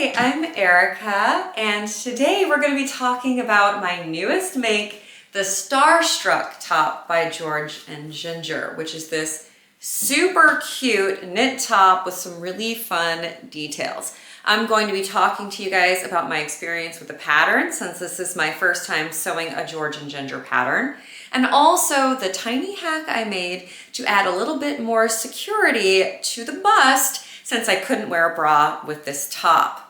Hi, I'm Erica, and today we're going to be talking about my newest make, the Starstruck top by George and Ginger, which is this super cute knit top with some really fun details. I'm going to be talking to you guys about my experience with the pattern, since this is my first time sewing a George and Ginger pattern, and also the tiny hack I made to add a little bit more security to the bust since I couldn't wear a bra with this top.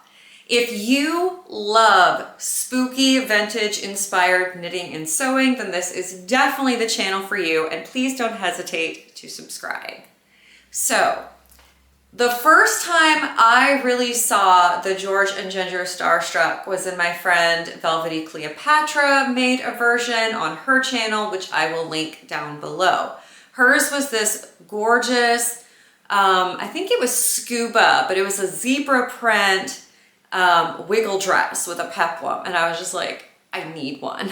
If you love spooky, vintage inspired knitting and sewing, then this is definitely the channel for you, and please don't hesitate to subscribe. So, the first time I really saw the George and Ginger Starstruck was in my friend Velvety Cleopatra made a version on her channel, which I will link down below. Hers was this gorgeous, I think it was scuba, but it was a zebra print wiggle dress with a peplum, and I was just like, I need one.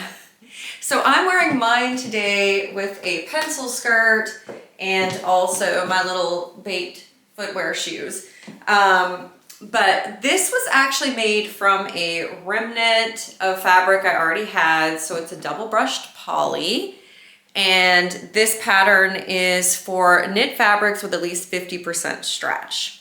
So I'm wearing mine today with a pencil skirt and also my little baked footwear shoes. But this was actually made from a remnant of fabric I already had, so it's a double brushed poly. And this pattern is for knit fabrics with at least 50% stretch.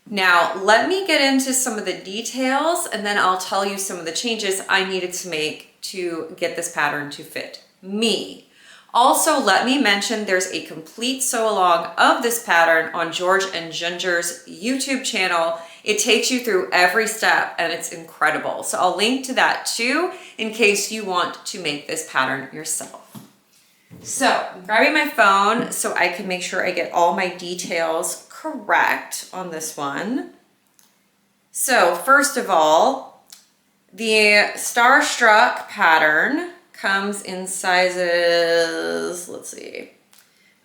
Now, let me get into some of the details, and then I'll tell you some of the changes I needed to make to get this pattern to fit me. Also, let me mention there's a complete sew along of this pattern on George and Ginger's YouTube channel. It takes you through every step and it's incredible. So I'll link to that too in case you want to make this pattern yourself. So I'm grabbing my phone so I can make sure I get all my details correct on this one. So first of all, the Starstruck pattern comes in sizes, let's see.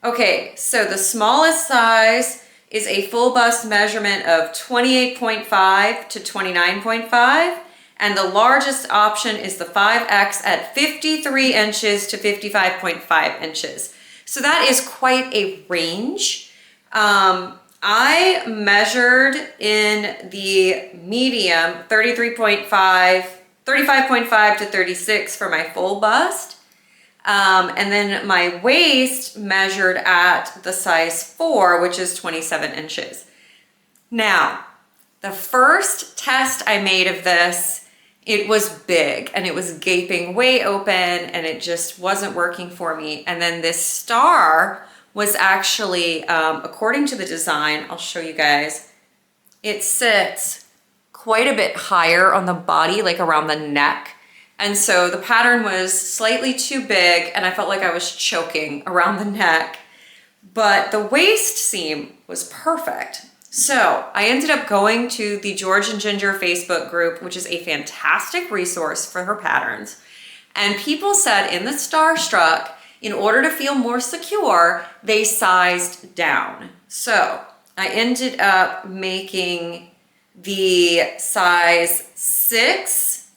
Okay, so the smallest size is a full bust measurement of 28.5 to 29.5. And the largest option is the 5X at 53 inches to 55.5 inches. So that is quite a range. I measured in the medium 35.5 to 36 for my full bust. And then my waist measured at the size 4, which is 27 inches. Now, the first test I made of this, it was big and it was gaping way open and it just wasn't working for me. And then this star was actually, according to the design, I'll show you guys, it sits quite a bit higher on the body, like around the neck. And so the pattern was slightly too big and I felt like I was choking around the neck, but the waist seam was perfect. So I ended up going to the George and Ginger Facebook group, which is a fantastic resource for her patterns. And people said in the Starstruck, in order to feel more secure, they sized down. So I ended up making the size 6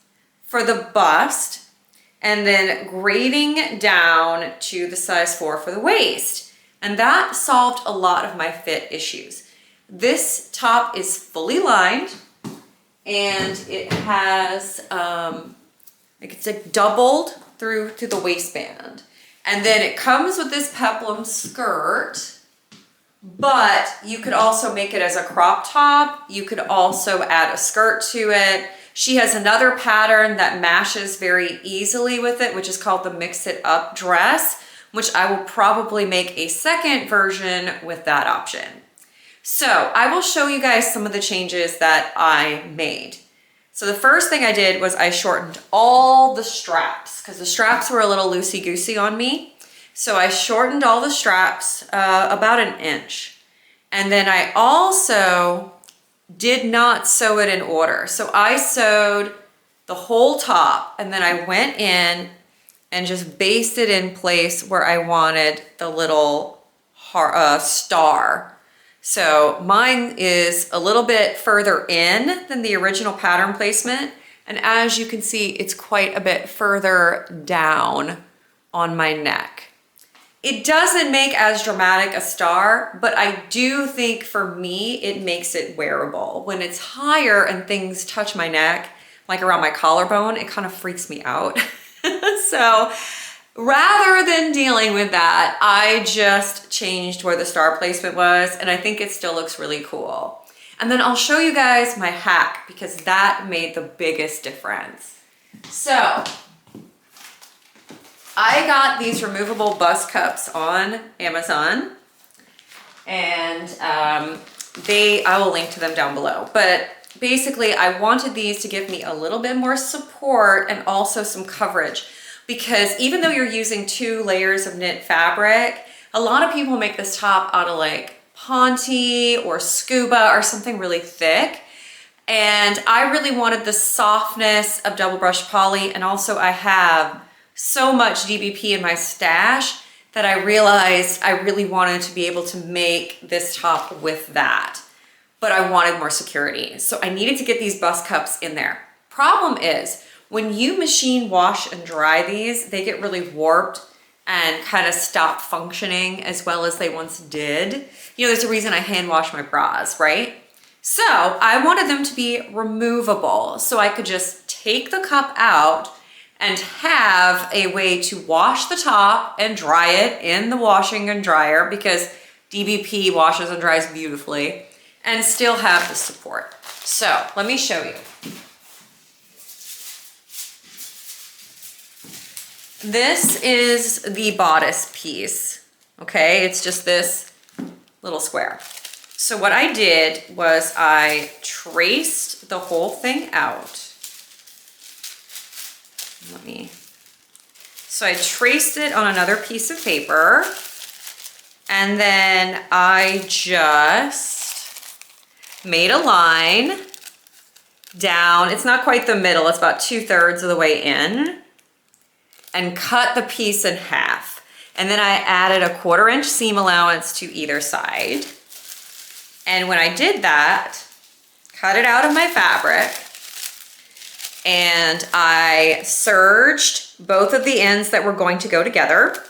for the bust and then grading down to the size 4 for the waist. And that solved a lot of my fit issues. This top is fully lined and it has, it's like doubled through to the waistband. And then it comes with this peplum skirt, but you could also make it as a crop top. You could also add a skirt to it. She has another pattern that matches very easily with it, which is called the Mix It Up dress, which I will probably make a second version with that option. So I will show you guys some of the changes that I made. So the first thing I did was I shortened all the straps because the straps were a little loosey-goosey on me. So I shortened all the straps about 1 inch. And then I also did not sew it in order. So I sewed the whole top and then I went in and just basted in place where I wanted the little star. So mine is a little bit further in than the original pattern placement. And as you can see, it's quite a bit further down on my neck. It doesn't make as dramatic a star, but I do think for me, it makes it wearable. When it's higher and things touch my neck, like around my collarbone, it kind of freaks me out. So rather than dealing with that, I just changed where the star placement was, and I think it still looks really cool. And then I'll show you guys my hack because that made the biggest difference. So I got these removable bus cups on Amazon, and I will link to them down below. But basically, I wanted these to give me a little bit more support and also some coverage, because even though you're using 2 layers of knit fabric, a lot of people make this top out of like Ponte or Scuba or something really thick. And I really wanted the softness of double brush poly, and also I have so much DBP in my stash that I realized I really wanted to be able to make this top with that. But I wanted more security. So I needed to get these bus cups in there. Problem is, when you machine wash and dry these, they get really warped and kind of stop functioning as well as they once did. You know, there's a reason I hand wash my bras, right? So I wanted them to be removable so I could just take the cup out and have a way to wash the top and dry it in the washing and dryer, because DBP washes and dries beautifully, and still have the support. So let me show you. This is the bodice piece, okay? It's just this little square. So what I did was I traced the whole thing out. So I traced it on another piece of paper, and then I just made a line down. It's not quite the middle, it's about 2/3 of the way in, and cut the piece in half. And then I added a 1/4 inch seam allowance to either side. And when I did that, cut it out of my fabric, and I serged both of the ends that were going to go together.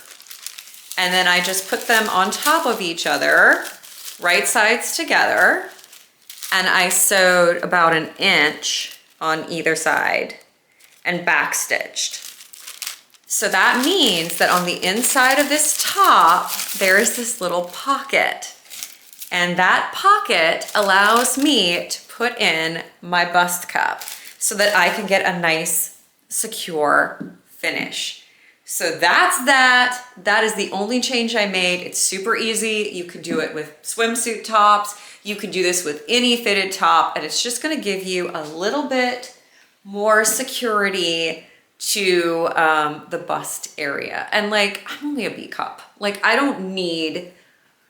And then I just put them on top of each other, right sides together. And I sewed about 1 inch on either side and backstitched. So that means that on the inside of this top, there is this little pocket. And that pocket allows me to put in my bust cup so that I can get a nice, secure finish. So that's that. That is the only change I made. It's super easy. You could do it with swimsuit tops. You could do this with any fitted top, and it's just gonna give you a little bit more security to the bust area. And like, I'm only a B cup. Like, I don't need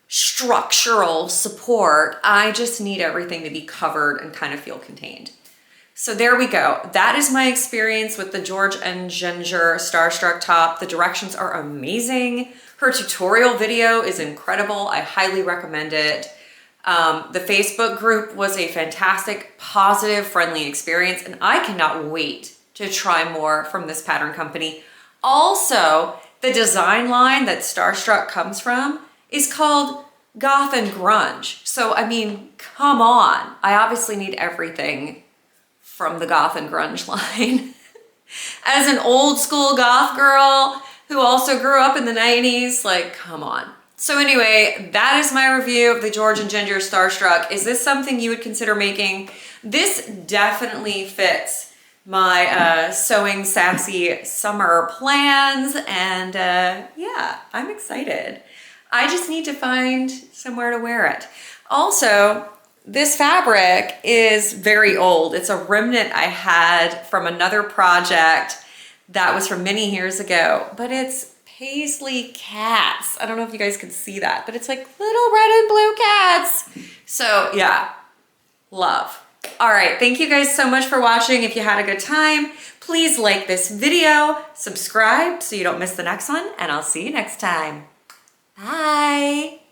structural support. I just need everything to be covered and kind of feel contained. So there we go. That is my experience with the George and Ginger Starstruck top. The directions are amazing. Her tutorial video is incredible. I highly recommend it. The Facebook group was a fantastic, positive, friendly experience, and I cannot wait to try more from this pattern company. Also, the design line that Starstruck comes from is called Goth and Grunge. So, I mean, come on. I obviously need everything from the Goth and Grunge line. As an old school goth girl who also grew up in the 90s, like, come on. So anyway, that is my review of the George and Ginger Starstruck. Is this something you would consider making? This definitely fits my sewing sassy summer plans, and yeah, I'm excited. I just need to find somewhere to wear it. Also, this fabric is very old. It's a remnant I had from another project that was from many years ago, but it's paisley cats. I don't know if you guys can see that, but it's like little red and blue cats. So yeah, love. All right, thank you guys so much for watching. If you had a good time, please like this video, subscribe so you don't miss the next one, and I'll see you next time. Bye.